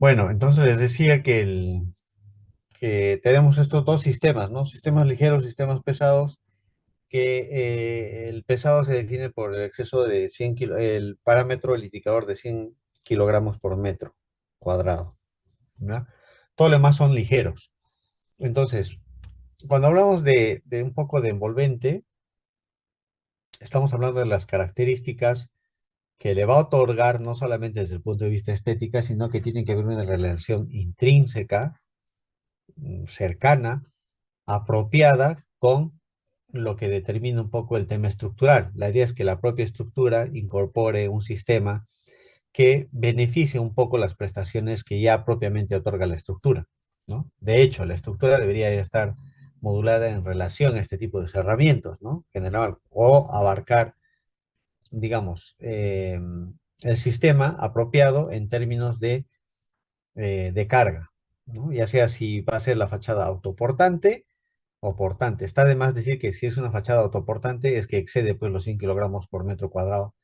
Bueno, entonces les decía que tenemos estos dos sistemas, ¿no? Sistemas ligeros, sistemas pesados, que el pesado se define por el exceso de 100 kilos, el parámetro, el indicador de 100 kilogramos por metro cuadrado, ¿ya? Todo lo demás son ligeros. Entonces, cuando hablamos de un poco de envolvente, estamos hablando de las características que le va a otorgar no solamente desde el punto de vista estética, sino que tienen que ver una relación intrínseca, cercana, apropiada con lo que determina un poco el tema estructural. La idea es que la propia estructura incorpore un sistema que beneficie un poco las prestaciones que ya propiamente otorga la estructura, ¿no? De hecho, la estructura debería estar modulada en relación a este tipo de cerramientos, ¿no? General, o abarcar, digamos, el sistema apropiado en términos de carga, ¿no? Ya sea si va a ser la fachada autoportante o portante. Está de más decir que si es una fachada autoportante es que excede pues los 100 kilogramos por metro cuadrado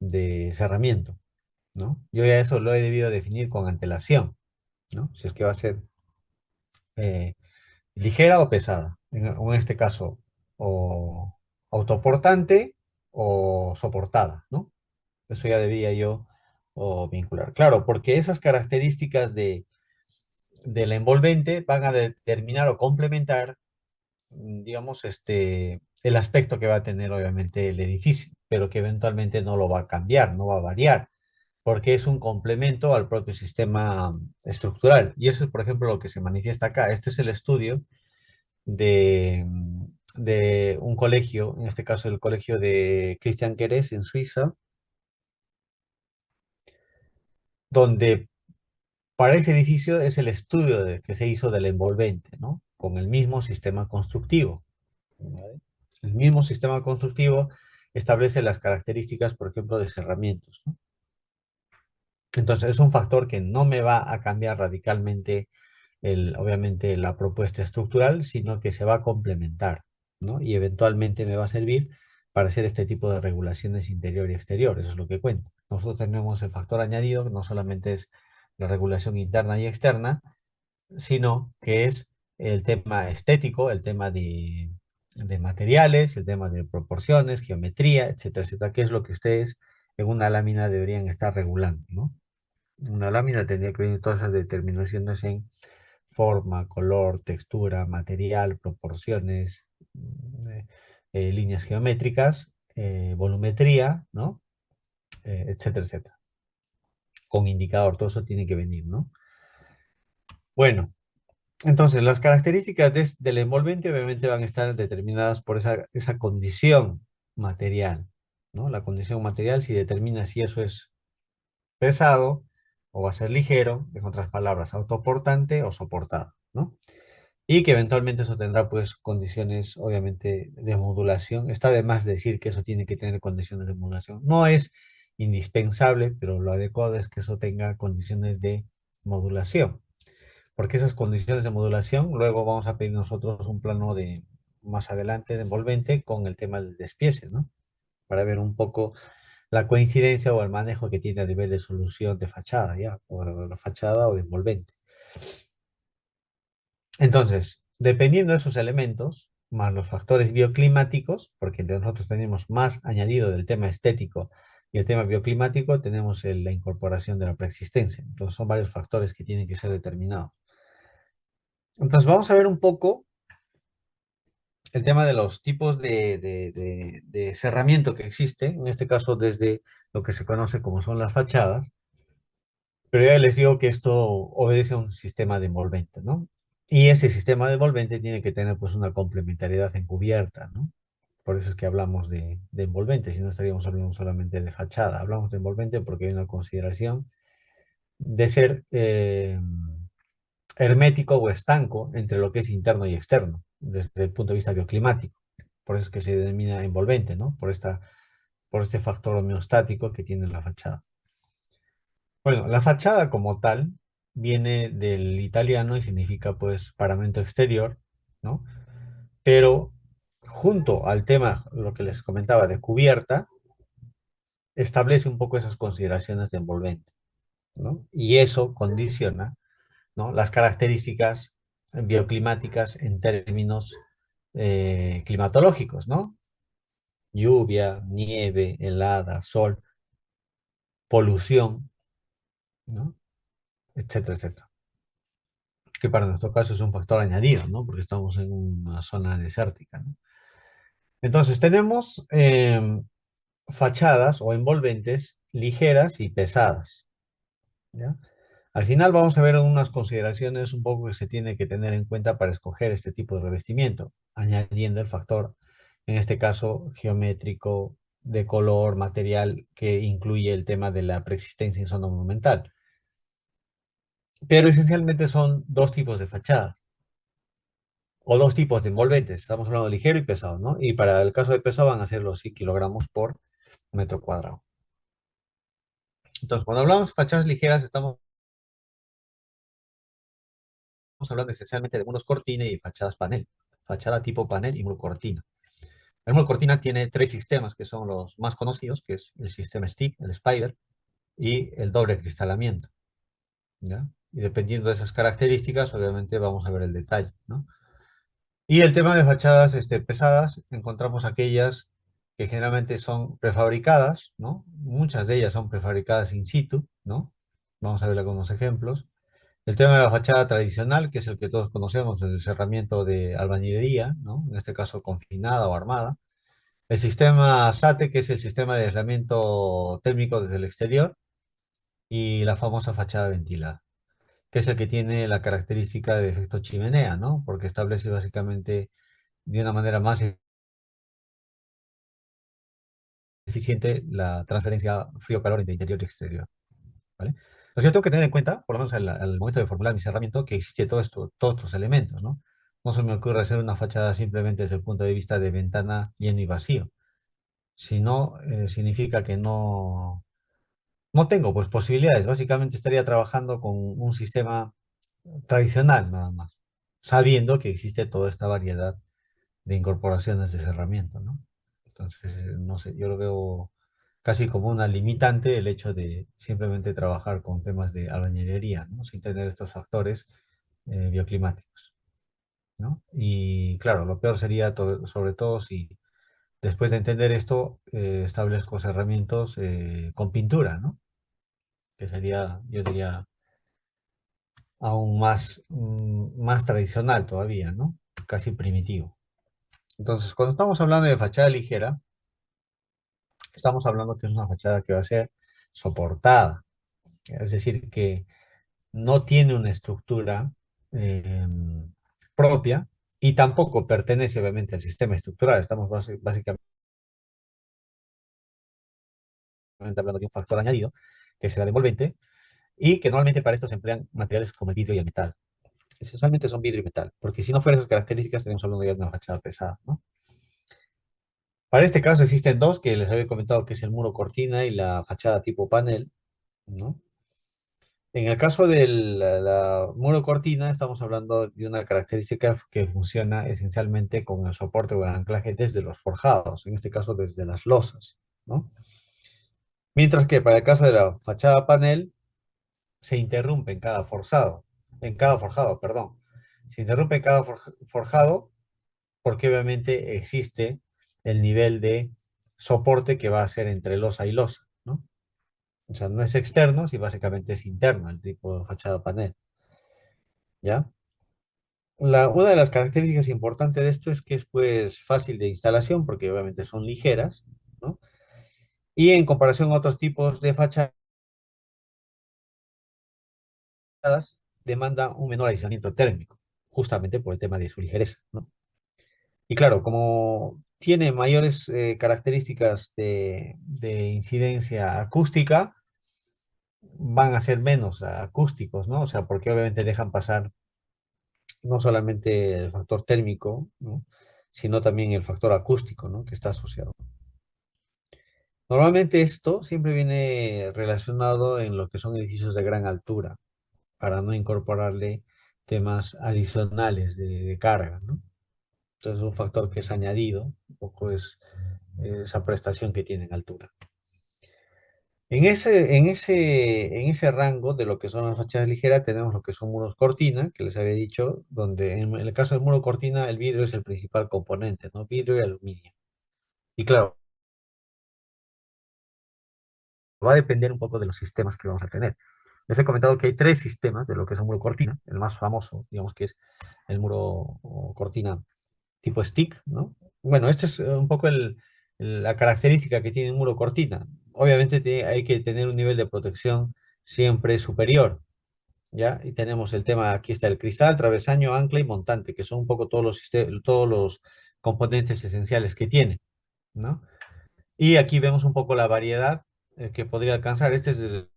de cerramiento, ¿no? Yo ya eso lo he debido definir con antelación, ¿no? Si es que va a ser eh, ligera o pesada. En este caso, o autoportante o soportada, ¿no? Eso ya debía yo o vincular. Claro, porque esas características del envolvente van a determinar o complementar, digamos, el aspecto que va a tener obviamente el edificio, pero que eventualmente no lo va a cambiar, no va a variar, porque es un complemento al propio sistema estructural. Y eso es, por ejemplo, lo que se manifiesta acá. Este es el estudio de un colegio, en este caso el colegio de Christian Querés en Suiza, donde para ese edificio es el estudio que se hizo del envolvente, ¿no? Con el mismo sistema constructivo. ¿Vale? El mismo sistema constructivo establece las características, por ejemplo, de cerramientos, ¿no? Entonces, es un factor que no me va a cambiar radicalmente, obviamente, la propuesta estructural, sino que se va a complementar, ¿no? Y eventualmente me va a servir para hacer este tipo de regulaciones interior y exterior. Eso es lo que cuenta. Nosotros tenemos el factor añadido, que no solamente es la regulación interna y externa, sino que es el tema estético, el tema de materiales, el tema de proporciones, geometría, etcétera, etcétera, que es lo que ustedes en una lámina deberían estar regulando, ¿no? Una lámina tendría que venir todas esas determinaciones en forma, color, textura, material, proporciones, líneas geométricas, volumetría, ¿no? Etcétera, etcétera. Con indicador, todo eso tiene que venir, ¿no? Bueno, entonces, las características del envolvente obviamente van a estar determinadas por esa condición material, ¿no? La condición material si determina si eso es pesado o va a ser ligero, en otras palabras, autoportante o soportado, ¿no? Y que eventualmente eso tendrá pues condiciones obviamente de modulación. Está de más decir que eso tiene que tener condiciones de modulación. No es indispensable, pero lo adecuado es que eso tenga condiciones de modulación, porque esas condiciones de modulación, luego vamos a pedir nosotros un plano de más adelante de envolvente con el tema del despiece, ¿no? Para ver un poco la coincidencia o el manejo que tiene a nivel de solución de fachada, ¿ya? O de la fachada o de envolvente. Entonces, dependiendo de esos elementos, más los factores bioclimáticos, porque entre nosotros tenemos más añadido del tema estético y el tema bioclimático, tenemos la incorporación de la preexistencia. Entonces, son varios factores que tienen que ser determinados. Entonces, vamos a ver un poco el tema de los tipos de cerramiento que existe, en este caso desde lo que se conoce como son las fachadas, pero ya les digo que esto obedece a un sistema de envolvente, ¿no? Y ese sistema de envolvente tiene que tener pues una complementariedad encubierta, ¿no? Por eso es que hablamos de envolvente, si no estaríamos hablando solamente de fachada. Hablamos de envolvente porque hay una consideración de ser hermético o estanco entre lo que es interno y externo, desde el punto de vista bioclimático. Por eso es que se denomina envolvente, ¿no? Por este factor homeostático que tiene la fachada. Bueno, la fachada como tal viene del italiano y significa pues paramento exterior, ¿no? Pero junto al tema, lo que les comentaba de cubierta, establece un poco esas consideraciones de envolvente. ¿no? Y eso condiciona, ¿no? Las características bioclimáticas en términos climatológicos, ¿no? Lluvia, nieve, helada, sol, polución, ¿no? Etcétera, etcétera. Que para nuestro caso es un factor añadido, ¿no? Porque estamos en una zona desértica, ¿no? Entonces tenemos fachadas o envolventes ligeras y pesadas, ¿ya? Al final vamos a ver unas consideraciones un poco que se tiene que tener en cuenta para escoger este tipo de revestimiento, añadiendo el factor, en este caso, geométrico, de color, material, que incluye el tema de la preexistencia en zona monumental. Pero esencialmente son dos tipos de fachada o dos tipos de envolventes. Estamos hablando de ligero y pesado, ¿no? Y para el caso de pesado van a ser los kilogramos por metro cuadrado. Entonces, cuando hablamos de fachadas ligeras, estamos hablando esencialmente de muros cortina y fachadas panel. Fachada tipo panel y muro cortina. El muro cortina tiene tres sistemas que son los más conocidos, que es el sistema stick, el spider y el doble cristalamiento, ¿ya? Y dependiendo de esas características, obviamente vamos a ver el detalle, ¿no? Y el tema de fachadas pesadas, encontramos aquellas que generalmente son prefabricadas, ¿no? Muchas de ellas son prefabricadas in situ, ¿no? Vamos a ver algunos ejemplos. El tema de la fachada tradicional, que es el que todos conocemos, el cerramiento de albañilería, ¿no? En este caso confinada o armada. El sistema SATE, que es el sistema de aislamiento térmico desde el exterior. Y la famosa fachada ventilada, que es el que tiene la característica de efecto chimenea, ¿no? Porque establece básicamente de una manera más eficiente la transferencia frío-calor entre interior y exterior, ¿vale? Entonces yo tengo que tener en cuenta, por lo menos al momento de formular mi cerramiento, que existe todo esto, todos estos elementos, ¿no? No se me ocurre hacer una fachada simplemente desde el punto de vista de ventana lleno y vacío, sino significa que no tengo pues posibilidades. Básicamente estaría trabajando con un sistema tradicional nada más, sabiendo que existe toda esta variedad de incorporaciones de cerramiento, ¿no? Entonces, no sé, yo lo veo casi como una limitante el hecho de simplemente trabajar con temas de albañilería, ¿no? Sin tener estos factores bioclimáticos, ¿no? Y claro, lo peor sería sobre todo si después de entender esto establezco cerramientos con pintura, ¿no? Que sería, yo diría, aún más tradicional todavía, ¿no? Casi primitivo. Entonces, cuando estamos hablando de fachada ligera, estamos hablando que es una fachada que va a ser soportada, es decir, que no tiene una estructura eh, propia y tampoco pertenece obviamente al sistema estructural. Estamos básicamente hablando de un factor añadido que será el envolvente y que normalmente para esto se emplean materiales como el vidrio y el metal. Esencialmente son vidrio y metal, porque si no fueran esas características, estaríamos hablando ya de una fachada pesada, ¿no? Para este caso existen dos que les había comentado, que es el muro cortina y la fachada tipo panel, ¿no? En el caso del muro cortina, estamos hablando de una característica que funciona esencialmente con el soporte o el anclaje desde los forjados, en este caso desde las losas, ¿no? Mientras que para el caso de la fachada panel, se interrumpe en cada forjado, perdón. Se interrumpe en cada forjado porque obviamente existe el nivel de soporte que va a ser entre losa y losa, ¿no? O sea, no es externo, sino básicamente es interno el tipo de fachada panel, ¿ya? Una de las características importantes de esto es que es pues fácil de instalación porque obviamente son ligeras, ¿no? Y en comparación a otros tipos de fachadas, demanda un menor aislamiento térmico, justamente por el tema de su ligereza, ¿no? Y claro, como tiene mayores características de incidencia acústica, van a ser menos acústicos, ¿no? O sea, porque obviamente dejan pasar no solamente el factor térmico, ¿no? Sino también el factor acústico, ¿no? Que está asociado. Normalmente esto siempre viene relacionado en lo que son edificios de gran altura, para no incorporarle temas adicionales de carga, ¿no? Entonces, un factor que es añadido, un poco es esa prestación que tiene en altura. En ese rango de lo que son las fachadas ligeras tenemos lo que son muros cortina, que les había dicho, donde en el caso del muro cortina el vidrio es el principal componente, ¿no? Vidrio y aluminio. Y claro, va a depender un poco de los sistemas que vamos a tener. Les he comentado que hay tres sistemas de lo que es un muro cortina. El más famoso, digamos que es el muro cortina tipo stick, ¿no? Bueno, este es un poco la característica que tiene un muro cortina. Obviamente hay que tener un nivel de protección siempre superior, ¿ya? Y tenemos el tema, aquí está el cristal, travesaño, ancla y montante, que son un poco todos los componentes esenciales que tiene, ¿no? Y aquí vemos un poco la variedad que podría alcanzar. Este es desde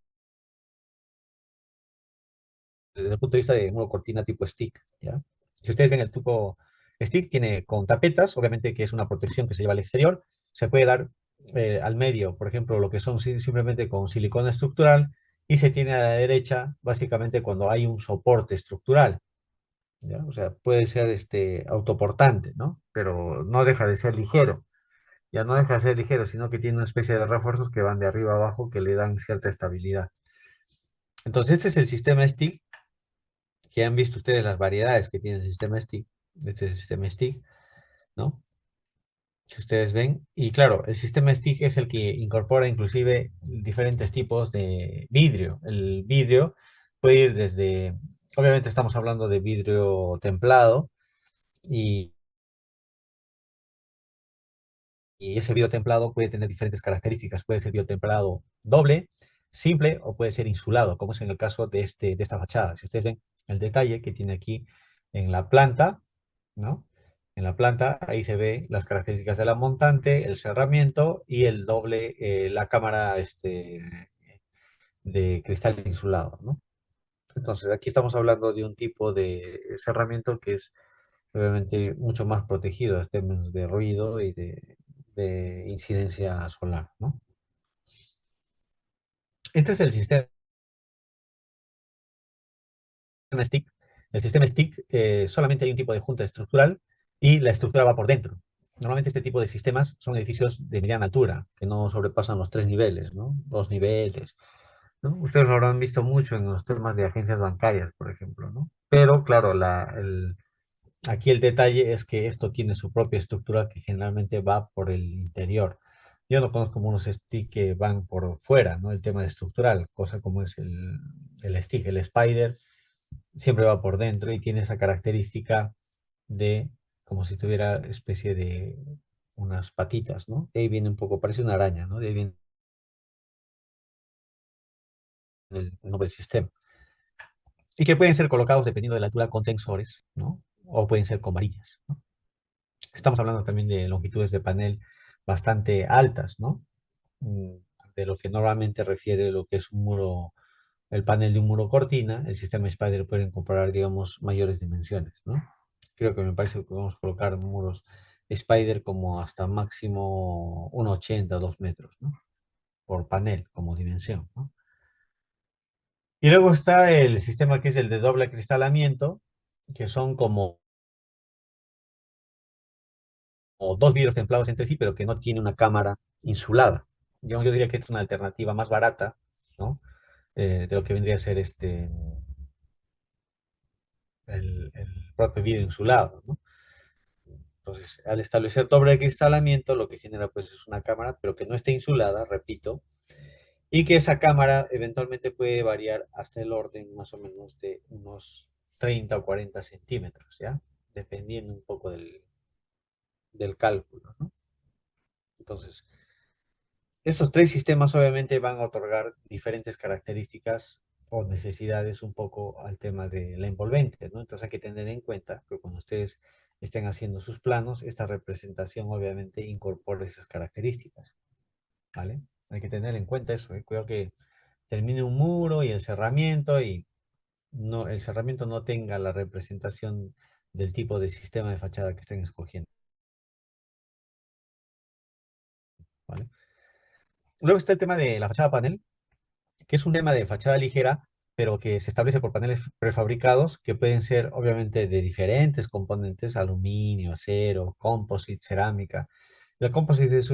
el punto de vista de muro cortina tipo stick, ¿ya? Si ustedes ven el tipo stick, tiene con tapetas, obviamente que es una protección que se lleva al exterior, se puede dar al medio, por ejemplo, lo que son simplemente con silicona estructural, y se tiene a la derecha, básicamente cuando hay un soporte estructural, ¿ya? O sea, puede ser autoportante, ¿no? Pero no deja de ser ligero, ya no deja de ser ligero, sino que tiene una especie de refuerzos que van de arriba a abajo que le dan cierta estabilidad. Entonces, este es el sistema stick, que han visto ustedes las variedades que tiene el sistema stick, este sistema stick, ¿no? Que ustedes ven. Y claro, el sistema stick es el que incorpora inclusive diferentes tipos de vidrio. El vidrio puede ir desde, obviamente estamos hablando de vidrio templado, y, y ese vidrio templado puede tener diferentes características. Puede ser vidrio templado doble, simple, o puede ser insulado, como es en el caso de esta fachada. Si ustedes ven el detalle que tiene aquí en la planta, ¿no? En la planta, ahí se ve las características de la montante, el cerramiento y el doble, la cámara de cristal insulado, ¿no? Entonces, aquí estamos hablando de un tipo de cerramiento que es obviamente mucho más protegido en términos de ruido y de incidencia solar, ¿no? Este es el sistema stick. El sistema stick, solamente hay un tipo de junta estructural y la estructura va por dentro. Normalmente este tipo de sistemas son edificios de mediana altura, que no sobrepasan los 3 niveles, ¿no? 2 niveles, ¿no? Ustedes lo habrán visto mucho en los temas de agencias bancarias, por ejemplo, ¿no? Pero claro, aquí el detalle es que esto tiene su propia estructura que generalmente va por el interior. Yo no conozco unos stick que van por fuera, ¿no? El tema de estructural, cosa como es el stick, el spider siempre va por dentro y tiene esa característica de como si tuviera especie de unas patitas, ¿no? De ahí viene un poco, parece una araña, ¿no? De ahí viene el nombre del sistema. Y que pueden ser colocados dependiendo de la altura con tensores, ¿no? O pueden ser con varillas, ¿no? Estamos hablando también de longitudes de panel bastante altas, ¿no? Mm, De lo que normalmente refiere lo que es un muro, el panel de un muro cortina. El sistema Spider puede incorporar, digamos, mayores dimensiones, ¿no? Creo que me parece que podemos colocar muros Spider como hasta máximo 1,80, 2 metros, ¿no? Por panel como dimensión, ¿no? Y luego está el sistema que es el de doble acristalamiento, que son como dos vidrios templados entre sí, pero que no tiene una cámara insulada. Digamos, yo diría que es una alternativa más barata, ¿no? De lo que vendría a ser el propio vidrio insulado, ¿no? Entonces, al establecer doble acristalamiento, lo que genera pues es una cámara, pero que no esté insulada, repito, y que esa cámara eventualmente puede variar hasta el orden más o menos de unos 30 o 40 centímetros, ¿ya? Dependiendo un poco del cálculo, ¿no? Entonces, estos tres sistemas obviamente van a otorgar diferentes características o necesidades un poco al tema de la envolvente, ¿no? Entonces hay que tener en cuenta que cuando ustedes estén haciendo sus planos, esta representación obviamente incorpora esas características, ¿vale? Hay que tener en cuenta eso, ¿eh? Cuidado que termine un muro y el cerramiento y no, el cerramiento no tenga la representación del tipo de sistema de fachada que estén escogiendo, ¿vale? Luego está el tema de la fachada panel, que es un tema de fachada ligera, pero que se establece por paneles prefabricados que pueden ser obviamente de diferentes componentes: aluminio, acero, composite, cerámica. El composite es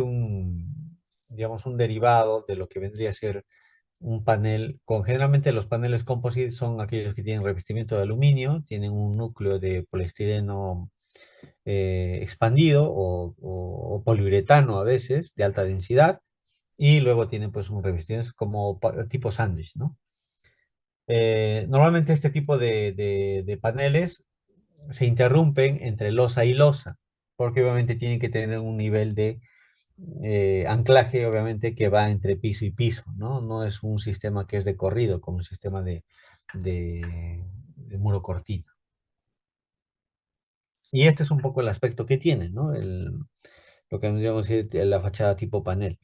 digamos, un derivado de lo que vendría a ser un panel, generalmente los paneles composite son aquellos que tienen revestimiento de aluminio, tienen un núcleo de poliestireno expandido o poliuretano a veces, de alta densidad, y luego tienen pues un revestimiento como tipo sándwich, ¿no? Normalmente este tipo de paneles se interrumpen entre losa y losa, porque obviamente tienen que tener un nivel de anclaje, obviamente, que va entre piso y piso, ¿no? No es un sistema que es de corrido, como el sistema de muro cortina. Y este es un poco el aspecto que tiene, ¿no? Lo que podríamos decir la fachada tipo panel.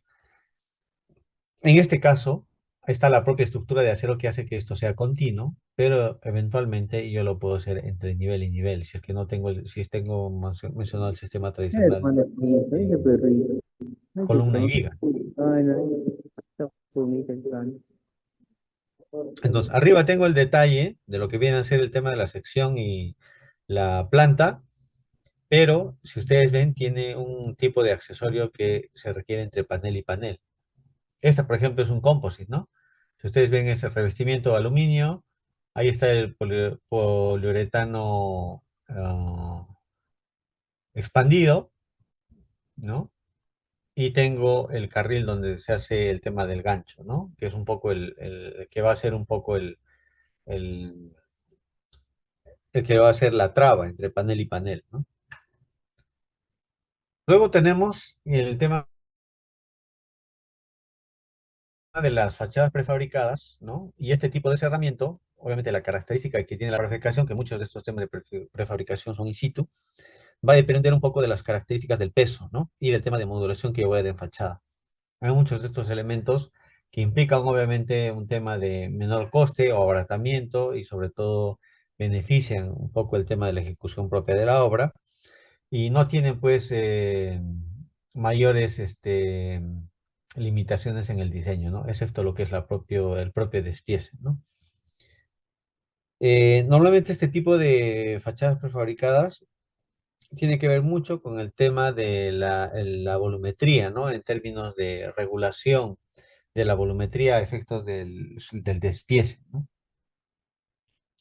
En este caso, está la propia estructura de acero que hace que esto sea continuo, pero eventualmente yo lo puedo hacer entre nivel y nivel, si es que no tengo, si tengo mencionado el sistema tradicional de columna y viga. Entonces, arriba tengo el detalle de lo que viene a ser el tema de la sección y la planta, pero si ustedes ven, tiene un tipo de accesorio que se requiere entre panel y panel. Esta, por ejemplo, es un composite, ¿no? Si ustedes ven ese revestimiento de aluminio, ahí está el poliuretano expandido, ¿no? Y tengo el carril donde se hace el tema del gancho, ¿no? Que es un poco que va a ser un poco el, el que va a ser la traba entre panel y panel, ¿no? Luego tenemos el tema de las fachadas prefabricadas, ¿no? Y este tipo de cerramiento, obviamente la característica que tiene la prefabricación, que muchos de estos temas de prefabricación son in situ, va a depender un poco de las características del peso, ¿no? Y del tema de modulación que yo voy a dar en fachada. Hay muchos de estos elementos que implican obviamente un tema de menor coste o abaratamiento y sobre todo benefician un poco el tema de la ejecución propia de la obra y no tienen pues mayores limitaciones en el diseño, ¿no? Excepto lo que es el propio despiece, ¿no? Normalmente este tipo de fachadas prefabricadas tiene que ver mucho con el tema de la volumetría, ¿no? En términos de regulación de la volumetría a efectos del despiece, ¿no?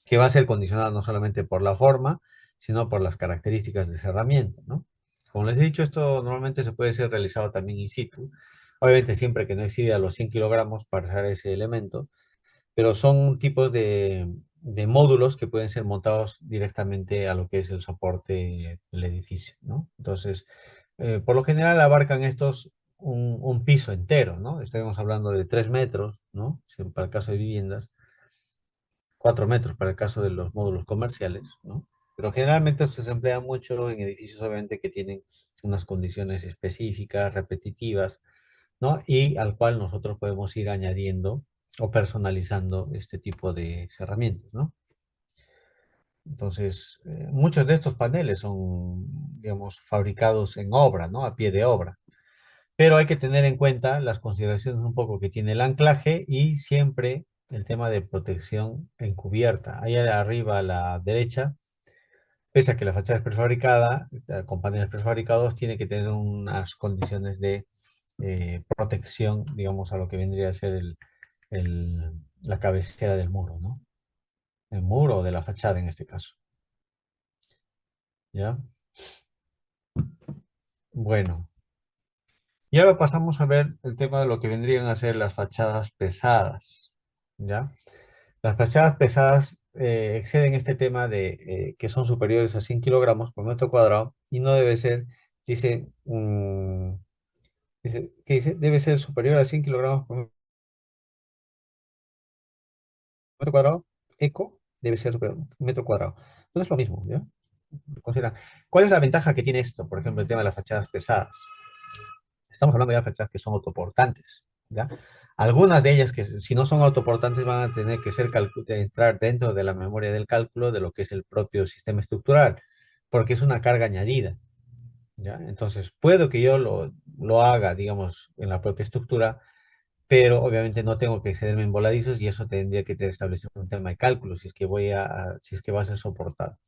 Que va a ser condicionado no solamente por la forma, sino por las características de cerramiento, ¿no? Como les he dicho, esto normalmente se puede ser realizado también in situ, obviamente siempre que no exceda los 100 kilogramos para hacer ese elemento, pero son tipos de módulos que pueden ser montados directamente a lo que es el soporte del edificio, ¿no? Entonces, por lo general abarcan estos un piso entero, ¿no? Estaremos hablando de 3 metros, ¿no? Para el caso de viviendas, 4 metros para el caso de los módulos comerciales, ¿no? Pero generalmente se emplea mucho en edificios, obviamente, que tienen unas condiciones específicas, repetitivas, ¿no? Y al cual nosotros podemos ir añadiendo o personalizando este tipo de herramientas, ¿no? Entonces, muchos de estos paneles son, digamos, fabricados en obra, ¿no? A pie de obra. Pero hay que tener en cuenta las consideraciones un poco que tiene el anclaje y siempre el tema de protección encubierta. Ahí arriba a la derecha, pese a que la fachada es prefabricada, con paneles prefabricados, tiene que tener unas condiciones de protección, digamos, a lo que vendría a ser la cabecera del muro, ¿no? El muro o de la fachada en este caso, ¿ya? Bueno, y ahora pasamos a ver el tema de lo que vendrían a ser las fachadas pesadas, ¿ya? Las fachadas pesadas exceden este tema de que son superiores a 100 kilogramos por metro cuadrado y no debe ser, dice, ¿qué dice? Debe ser superior a 100 kilogramos por metro cuadrado, eco, debe ser superior a metro cuadrado. No es lo mismo, ¿ya? Considera, ¿cuál es la ventaja que tiene esto? Por ejemplo, el tema de las fachadas pesadas. Estamos hablando ya de fachadas que son autoportantes, ¿ya? Algunas de ellas que si no son autoportantes van a tener que entrar dentro de la memoria del cálculo de lo que es el propio sistema estructural, porque es una carga añadida, ¿ya? Entonces, puedo que yo lo haga, digamos, en la propia estructura, pero obviamente no tengo que excederme en voladizos y eso tendría que establecer un tema de cálculo si es que si es que va a ser soportado.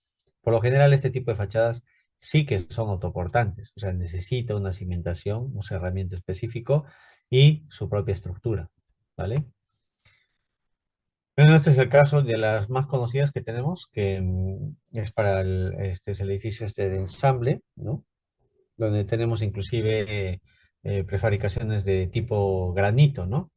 Por lo general, este tipo de fachadas sí que son autoportantes, o sea, necesita una cimentación, un cerramiento específico y su propia estructura, ¿vale? Bueno, este es el caso de las más conocidas que tenemos, que es para este es el edificio este de ensamble, ¿no? Donde tenemos inclusive prefabricaciones de tipo granito, ¿no?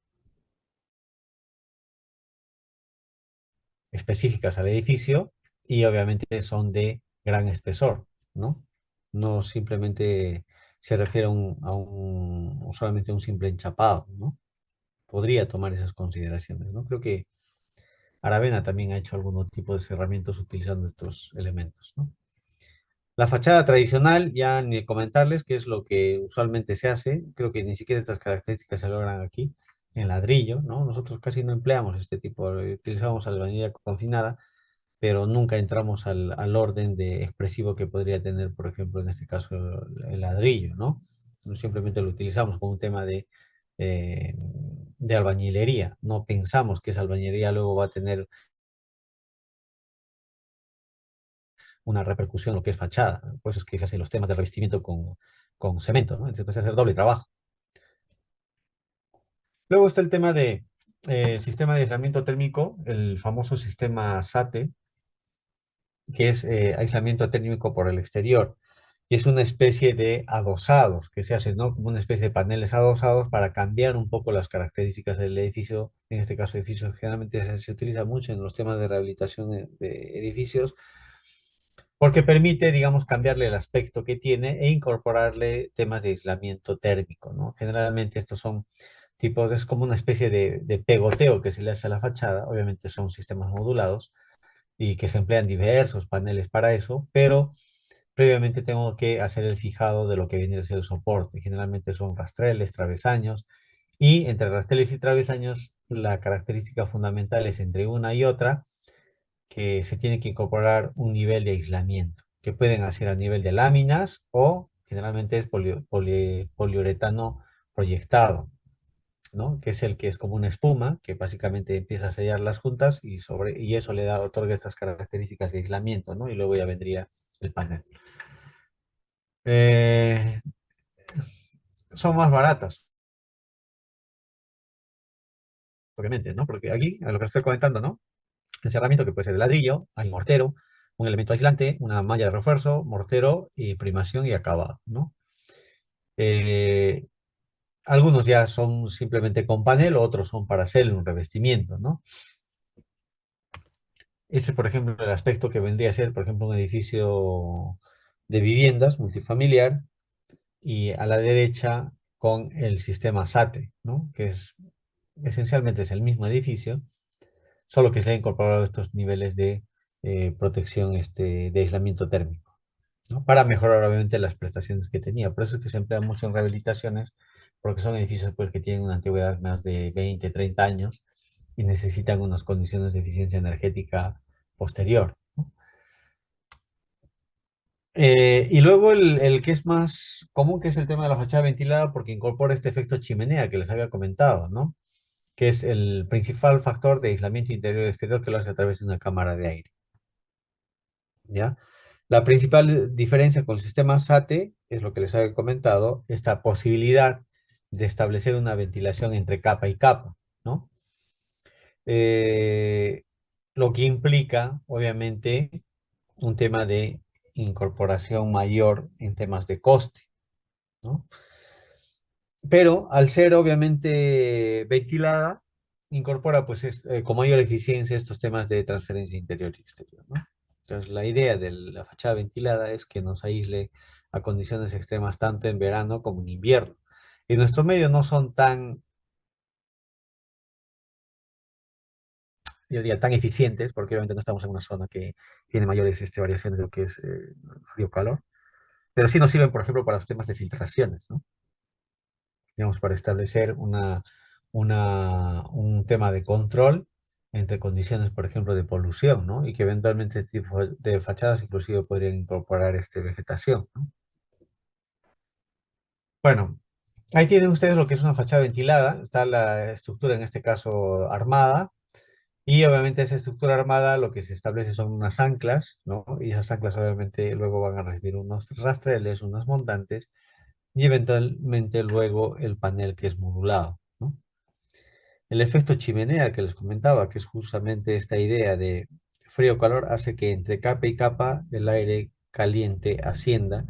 Específicas al edificio y obviamente son de gran espesor, ¿no? No simplemente se refiere solamente a un simple enchapado, ¿no? Podría tomar esas consideraciones, ¿no? Creo que Aravena también ha hecho algún tipo de cerramientos utilizando estos elementos, ¿no? La fachada tradicional, ya ni comentarles qué es lo que usualmente se hace, creo que ni siquiera estas características se logran aquí, en ladrillo, ¿no? Nosotros casi no empleamos este tipo, utilizamos albañilería confinada, pero nunca entramos al orden de expresivo que podría tener, por ejemplo, en este caso, el ladrillo, ¿no? Simplemente lo utilizamos como un tema eh, de albañilería, no pensamos que esa albañilería luego va a tener una repercusión en lo que es fachada. Por eso es que se hacen los temas de revestimiento con cemento, ¿no? Entonces, hacer doble trabajo. Luego está el tema de sistema de aislamiento térmico, el famoso sistema SATE, que es aislamiento térmico por el exterior. Y es una especie de adosados que se hacen, ¿no? Como una especie de paneles adosados para cambiar un poco las características del edificio. En este caso, edificios generalmente se utiliza mucho en los temas de rehabilitación de edificios porque permite, digamos, cambiarle el aspecto que tiene e incorporarle temas de aislamiento térmico, ¿no? Generalmente estos son tipos, es como una especie de pegoteo que se le hace a la fachada, obviamente son sistemas modulados y que se emplean diversos paneles para eso, pero previamente tengo que hacer el fijado de lo que viene a ser el soporte, generalmente son rastreles, travesaños, y entre rastreles y travesaños la característica fundamental es entre una y otra que se tiene que incorporar un nivel de aislamiento, que pueden hacer a nivel de láminas o generalmente es poliuretano proyectado, ¿no? Que es el que es como una espuma, que básicamente empieza a sellar las juntas y eso le otorga estas características de aislamiento, ¿no? Y luego ya vendría el panel. Eh, Son más baratas, obviamente, ¿no? Porque aquí, a lo que estoy comentando, ¿no? Encerramiento que puede ser de ladrillo, hay mortero, un elemento aislante, una malla de refuerzo, mortero y primación y acabado, ¿no? Eh, Algunos ya son simplemente con panel, otros son para hacer un revestimiento, ¿no? Ese, por ejemplo, el aspecto que vendría a ser, por ejemplo, un edificio de viviendas multifamiliar y a la derecha con el sistema SATE, ¿no? Que es esencialmente es el mismo edificio, solo que se ha incorporado estos niveles de protección, de aislamiento térmico, ¿no? Para mejorar obviamente las prestaciones que tenía. Por eso es que se emplea mucho en rehabilitaciones, porque son edificios pues, que tienen una antigüedad más de 20, 30 años y necesitan unas condiciones de eficiencia energética posterior, ¿no? Y luego el que es más común, que es el tema de la fachada ventilada, porque incorpora este efecto chimenea que les había comentado, ¿no? Que es el principal factor de aislamiento interior y exterior que lo hace a través de una cámara de aire, ¿ya? La principal diferencia con el sistema SATE es lo que les había comentado, esta posibilidad de establecer una ventilación entre capa y capa, ¿no? Eh, lo que implica, obviamente, un tema de incorporación mayor en temas de coste, ¿no? Pero al ser obviamente ventilada, incorpora pues con mayor eficiencia estos temas de transferencia interior y exterior, ¿no? Entonces la idea de la fachada ventilada es que nos aísle a condiciones extremas tanto en verano como en invierno. En nuestro medio no son tan, yo diría, tan eficientes, porque obviamente no estamos en una zona que tiene mayores variaciones de lo que es frío-calor, pero sí nos sirven, por ejemplo, para los temas de filtraciones, ¿no? Digamos, para establecer un tema de control entre condiciones, por ejemplo, de polución, ¿no? Y que eventualmente este tipo de fachadas inclusive podrían incorporar vegetación, ¿no? Bueno, ahí tienen ustedes lo que es una fachada ventilada, está la estructura en este caso armada, y obviamente esa estructura armada lo que se establece son unas anclas, ¿no? Y esas anclas obviamente luego van a recibir unos rastreles, unos montantes, y eventualmente luego el panel que es modulado, ¿no? El efecto chimenea que les comentaba, que es justamente esta idea de frío-calor, hace que entre capa y capa el aire caliente ascienda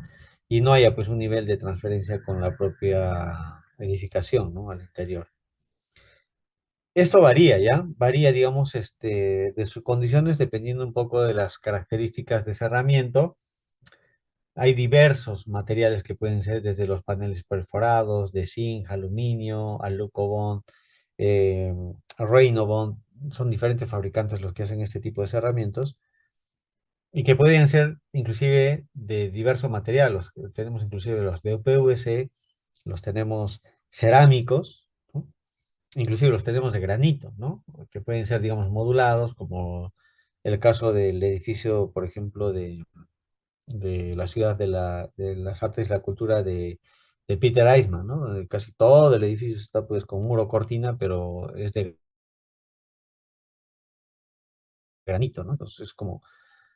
y no haya pues un nivel de transferencia con la propia edificación, ¿no? Al interior. Esto varía, ¿ya? Varía, digamos, de sus condiciones dependiendo un poco de las características de cerramiento. Hay diversos materiales que pueden ser desde los paneles perforados, de zinc, aluminio, alucobond, eh, Reinobond. Son diferentes fabricantes los que hacen este tipo de cerramientos y que pueden ser inclusive de diversos materiales. Tenemos inclusive los de PVC, los tenemos cerámicos, ¿no? Inclusive los tenemos de granito, ¿no? Que pueden ser, digamos, modulados, como el caso del edificio, por ejemplo, de la ciudad de las artes y la cultura de Peter Eisman, ¿no? Donde casi todo el edificio está pues con muro cortina, pero es de granito, ¿no? Entonces es como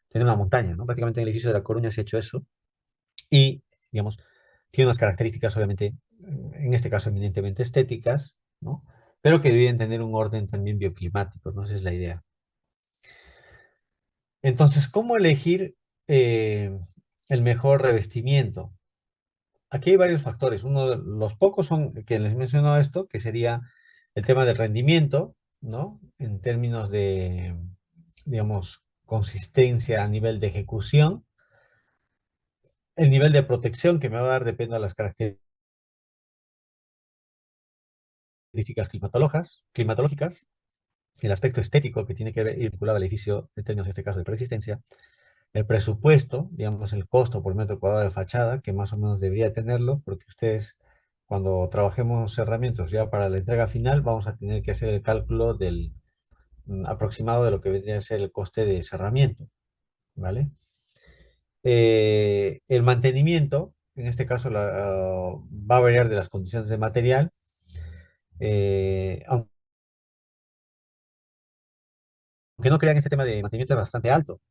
tener una montaña, ¿no? Prácticamente en el edificio de La Coruña se ha hecho eso y, digamos, tiene unas características, obviamente, en este caso eminentemente estéticas, ¿no? Pero que deben tener un orden también bioclimático, ¿no? Esa es la idea. Entonces, ¿cómo elegir eh, el mejor revestimiento? Aquí hay varios factores. Uno de los pocos son que les menciono esto, que sería el tema del rendimiento, ¿no? En términos de, digamos, consistencia a nivel de ejecución. El nivel de protección que me va a dar depende de las características climatológicas, el aspecto estético que tiene que ver ir vinculado al edificio, en términos, en este caso, de persistencia, el presupuesto, digamos, el costo por metro cuadrado de fachada, que más o menos debería tenerlo, porque ustedes, cuando trabajemos herramientas ya para la entrega final, vamos a tener que hacer el cálculo del aproximado de lo que vendría a ser el coste de cerramiento, ¿vale? El mantenimiento, en este caso, va a variar de las condiciones de material, aunque no crean, este tema de mantenimiento es bastante alto.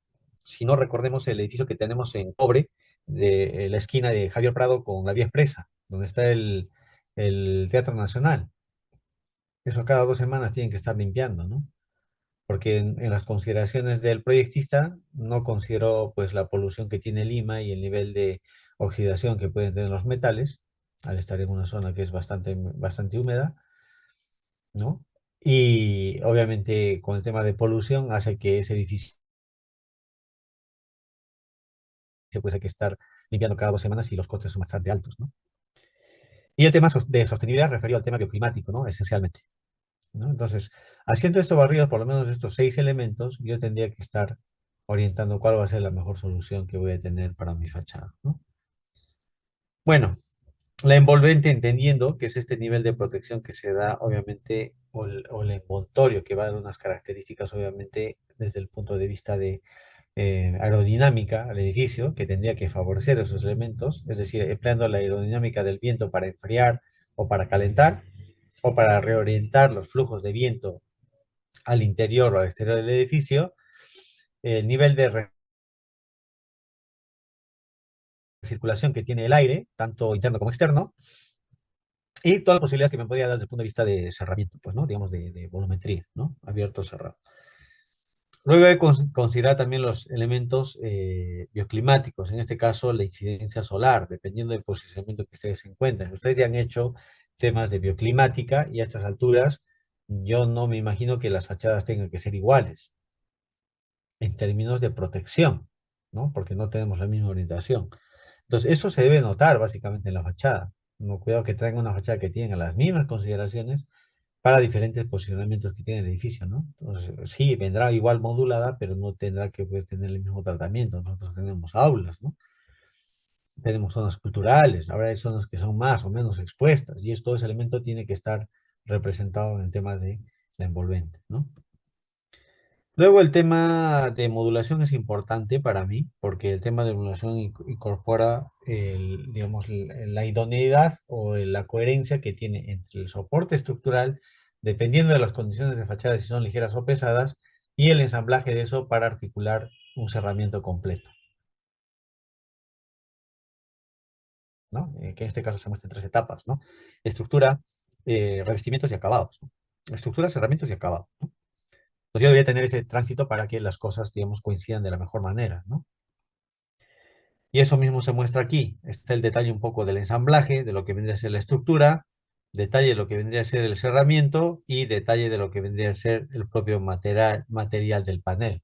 Si no, recordemos el edificio que tenemos en Cobre, de la esquina de Javier Prado con la Vía Expresa, donde está el Teatro Nacional. Eso cada 2 semanas tienen que estar limpiando, ¿no? Porque en las consideraciones del proyectista no consideró pues la polución que tiene Lima y el nivel de oxidación que pueden tener los metales, al estar en una zona que es bastante húmeda, ¿no? Y obviamente con el tema de polución hace que ese edificio pues hay que estar limpiando cada 2 semanas y los costes son bastante altos, ¿no? Y el tema de sostenibilidad referido al tema bioclimático, ¿no? Esencialmente, ¿no? Entonces, haciendo esto barrido, por lo menos de estos 6 elementos, yo tendría que estar orientando cuál va a ser la mejor solución que voy a tener para mi fachada, ¿no? Bueno, la envolvente, entendiendo que es este nivel de protección que se da, obviamente, o el envoltorio, que va a dar unas características, obviamente, desde el punto de vista de aerodinámica al edificio, que tendría que favorecer esos elementos, es decir, empleando la aerodinámica del viento para enfriar o para calentar, o para reorientar los flujos de viento al interior o al exterior del edificio, el nivel de recirculación que tiene el aire, tanto interno como externo, y todas las posibilidades que me podría dar desde el punto de vista de cerramiento, pues, ¿no? Digamos, de volumetría, ¿no? Abierto o cerrado. Luego hay que considerar también los elementos bioclimáticos, en este caso la incidencia solar, dependiendo del posicionamiento que ustedes se encuentren. Ustedes ya han hecho temas de bioclimática y a estas alturas yo no me imagino que las fachadas tengan que ser iguales en términos de protección, ¿no? Porque no tenemos la misma orientación. Entonces, eso se debe notar básicamente en la fachada. No, cuidado que traigan una fachada que tenga las mismas consideraciones para diferentes posicionamientos que tiene el edificio, ¿no? Entonces, sí, vendrá igual modulada, pero no tendrá que pues, tener el mismo tratamiento. Nosotros tenemos aulas, ¿no? Tenemos zonas culturales, ahora hay zonas que son más o menos expuestas, y todo ese elemento tiene que estar representado en el tema de la envolvente, ¿no? Luego el tema de modulación es importante para mí, porque el tema de modulación incorpora digamos, la idoneidad o la coherencia que tiene entre el soporte estructural, dependiendo de las condiciones de fachada, si son ligeras o pesadas, y el ensamblaje de eso para articular un cerramiento completo. ¿no? Que en este caso se muestra en tres etapas, ¿no? Estructura, revestimientos y acabados, ¿no? Estructuras, herramientas y acabados, ¿no? Entonces yo debería tener ese tránsito para que las cosas, digamos, coincidan de la mejor manera, ¿no? Y eso mismo se muestra aquí. Está el detalle un poco del ensamblaje, de lo que vendría a ser la estructura, detalle de lo que vendría a ser el cerramiento y detalle de lo que vendría a ser el propio material del panel.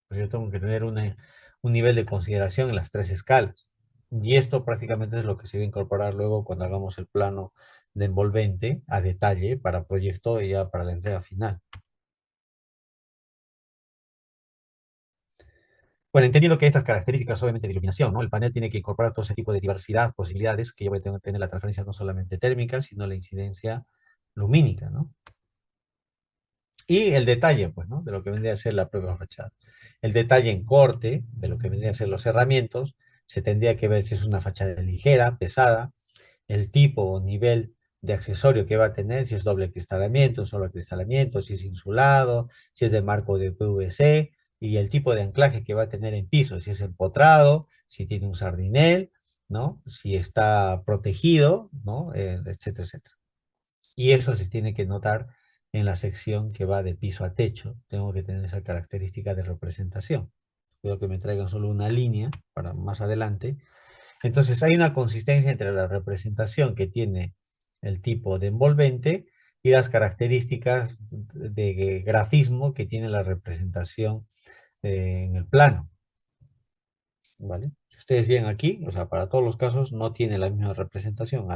Pues yo tengo que tener un nivel de consideración en las tres escalas. Y esto prácticamente es lo que se va a incorporar luego cuando hagamos el plano de envolvente a detalle para proyecto y ya para la entrega final. Bueno, entendiendo que estas características obviamente de iluminación, ¿no? El panel tiene que incorporar todo ese tipo de diversidad, posibilidades, que yo voy a tener la transferencia no solamente térmica, sino la incidencia lumínica, ¿no? Y el detalle, pues, ¿no? De lo que vendría a ser la propia fachada. El detalle en corte, de lo que vendrían a ser los cerramientos, se tendría que ver si es una fachada ligera, pesada, el tipo o nivel de accesorio que va a tener, si es doble acristalamiento, solo acristalamiento, si es insulado, si es de marco de PVC, y el tipo de anclaje que va a tener en piso, si es empotrado, si tiene un sardinel, ¿no? Si está protegido, ¿no? Etcétera, etcétera. Y eso se tiene que notar en la sección que va de piso a techo. Tengo que tener esa característica de representación. Cuidado que me traigan solo una línea para más adelante. Entonces hay una consistencia entre la representación que tiene el tipo de envolvente y las características de grafismo que tiene la representación en el plano, ¿vale? Si ustedes ven aquí, o sea, para todos los casos no tiene la misma representación.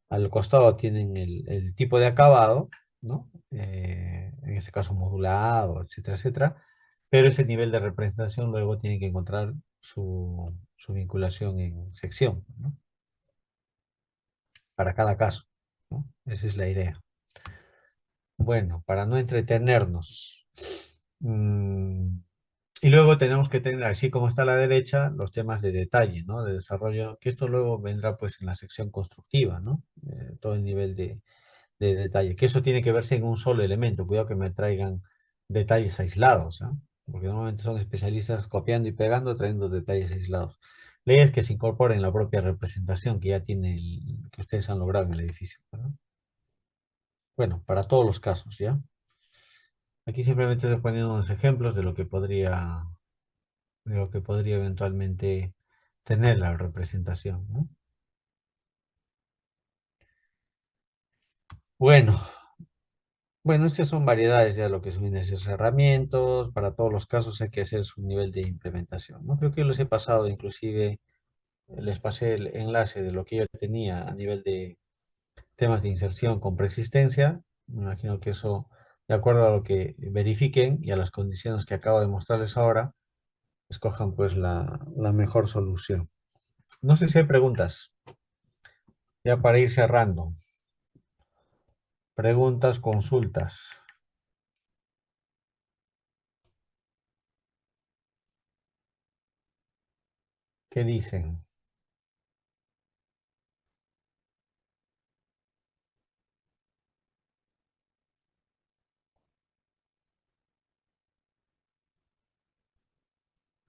Al costado tienen el tipo de acabado, ¿no? En este caso modulado, etcétera, etcétera. Pero ese nivel de representación luego tiene que encontrar su vinculación en sección, ¿no? Para cada caso, ¿no? Esa es la idea. Bueno, para no entretenernos. mm, y luego tenemos que tener, así como está a la derecha, los temas de detalle, ¿no? De desarrollo, que esto luego vendrá pues en la sección constructiva, ¿no? Todo el nivel de detalle, que eso tiene que verse en un solo elemento. Cuidado que me traigan detalles aislados, ¿ah? Porque normalmente son especialistas copiando y pegando, trayendo detalles aislados. Leyes que se incorporen en la propia representación que ya tiene que ustedes han logrado en el edificio, ¿no? Bueno, para todos los casos, ¿ya? Aquí simplemente estoy poniendo unos ejemplos de lo que podría eventualmente tener la representación, ¿no? Bueno, bueno, estas son variedades de lo que son esos herramientas. Para todos los casos hay que hacer su nivel de implementación, ¿no? Creo que los he pasado, inclusive les pasé el enlace de lo que yo tenía a nivel de temas de inserción con preexistencia. Me imagino que eso, de acuerdo a lo que verifiquen y a las condiciones que acabo de mostrarles ahora, escojan pues la mejor solución. No sé si hay preguntas, ya para ir cerrando. Preguntas, consultas. ¿Qué dicen?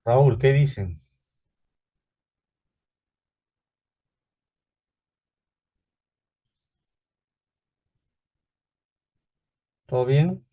Raúl, ¿qué dicen? ¿Todo bien?